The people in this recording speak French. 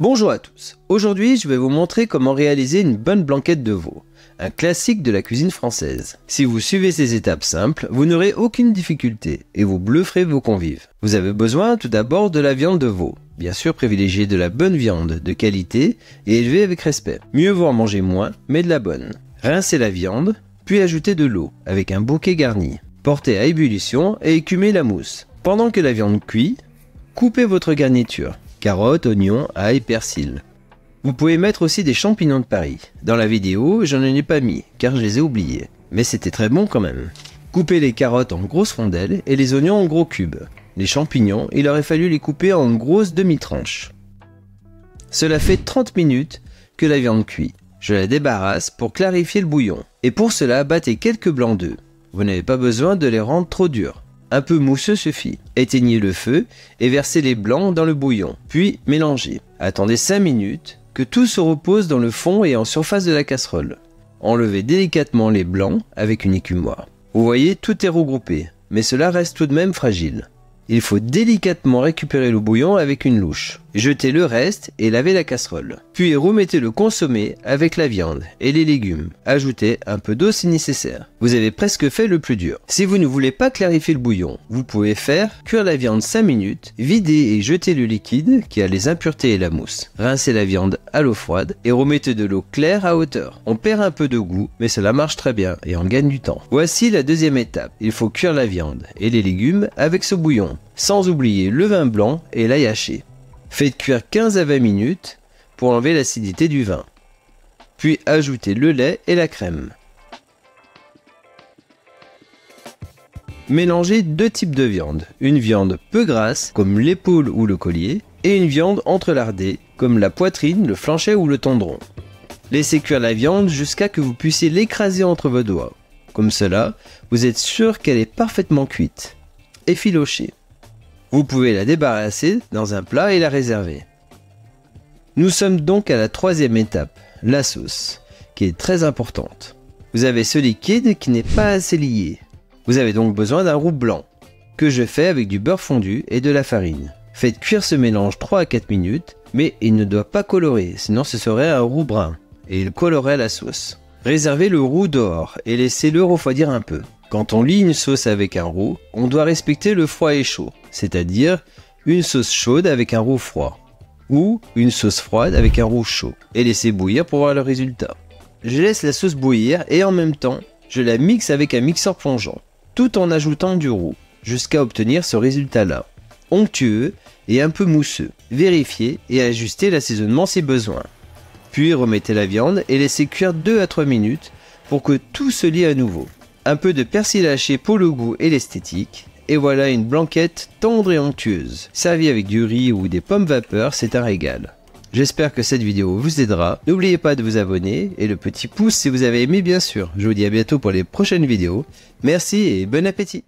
Bonjour à tous, aujourd'hui je vais vous montrer comment réaliser une bonne blanquette de veau, un classique de la cuisine française. Si vous suivez ces étapes simples, vous n'aurez aucune difficulté et vous blufferez vos convives. Vous avez besoin tout d'abord de la viande de veau. Bien sûr, privilégiez de la bonne viande de qualité et élevée avec respect. Mieux vaut en manger moins, mais de la bonne. Rincez la viande, puis ajoutez de l'eau avec un bouquet garni. Portez à ébullition et écumez la mousse. Pendant que la viande cuit, coupez votre garniture. Carottes, oignons, ail, persil. Vous pouvez mettre aussi des champignons de Paris. Dans la vidéo, je n'en ai pas mis, car je les ai oubliés. Mais c'était très bon quand même. Coupez les carottes en grosses rondelles et les oignons en gros cubes. Les champignons, il aurait fallu les couper en grosses demi-tranches. Cela fait 30 minutes que la viande cuit. Je la débarrasse pour clarifier le bouillon. Et pour cela, battez quelques blancs d'œufs. Vous n'avez pas besoin de les rendre trop durs. Un peu mousseux suffit. Éteignez le feu et versez les blancs dans le bouillon, puis mélangez. Attendez 5 minutes, que tout se repose dans le fond et en surface de la casserole. Enlevez délicatement les blancs avec une écumoire. Vous voyez, tout est regroupé, mais cela reste tout de même fragile. Il faut délicatement récupérer le bouillon avec une louche. Jetez le reste et lavez la casserole. Puis remettez le consommé avec la viande et les légumes. Ajoutez un peu d'eau si nécessaire. Vous avez presque fait le plus dur. Si vous ne voulez pas clarifier le bouillon, vous pouvez faire cuire la viande 5 minutes, vider et jeter le liquide qui a les impuretés et la mousse. Rincez la viande à l'eau froide et remettez de l'eau claire à hauteur. On perd un peu de goût, mais cela marche très bien et on gagne du temps. Voici la deuxième étape. Il faut cuire la viande et les légumes avec ce bouillon, sans oublier le vin blanc et l'ail haché. Faites cuire 15 à 20 minutes pour enlever l'acidité du vin. Puis ajoutez le lait et la crème. Mélangez deux types de viande. Une viande peu grasse, comme l'épaule ou le collier, et une viande entrelardée, comme la poitrine, le flanchet ou le tendron. Laissez cuire la viande jusqu'à ce que vous puissiez l'écraser entre vos doigts. Comme cela, vous êtes sûr qu'elle est parfaitement cuite. Effilocher. Vous pouvez la débarrasser dans un plat et la réserver. Nous sommes donc à la troisième étape, la sauce, qui est très importante. Vous avez ce liquide qui n'est pas assez lié. Vous avez donc besoin d'un roux blanc, que je fais avec du beurre fondu et de la farine. Faites cuire ce mélange 3 à 4 minutes, mais il ne doit pas colorer, sinon ce serait un roux brun, et il colorerait la sauce. Réservez le roux dehors et laissez-le refroidir un peu. Quand on lie une sauce avec un roux, on doit respecter le froid et chaud, c'est-à-dire une sauce chaude avec un roux froid, ou une sauce froide avec un roux chaud, et laisser bouillir pour voir le résultat. Je laisse la sauce bouillir et en même temps, je la mixe avec un mixeur plongeant, tout en ajoutant du roux, jusqu'à obtenir ce résultat-là, onctueux et un peu mousseux. Vérifiez et ajustez l'assaisonnement si besoin. Puis remettez la viande et laissez cuire 2 à 3 minutes pour que tout se lie à nouveau. Un peu de persil haché pour le goût et l'esthétique, et voilà une blanquette tendre et onctueuse. Servie avec du riz ou des pommes vapeur, c'est un régal. J'espère que cette vidéo vous aidera. N'oubliez pas de vous abonner et le petit pouce si vous avez aimé bien sûr. Je vous dis à bientôt pour les prochaines vidéos. Merci et bon appétit.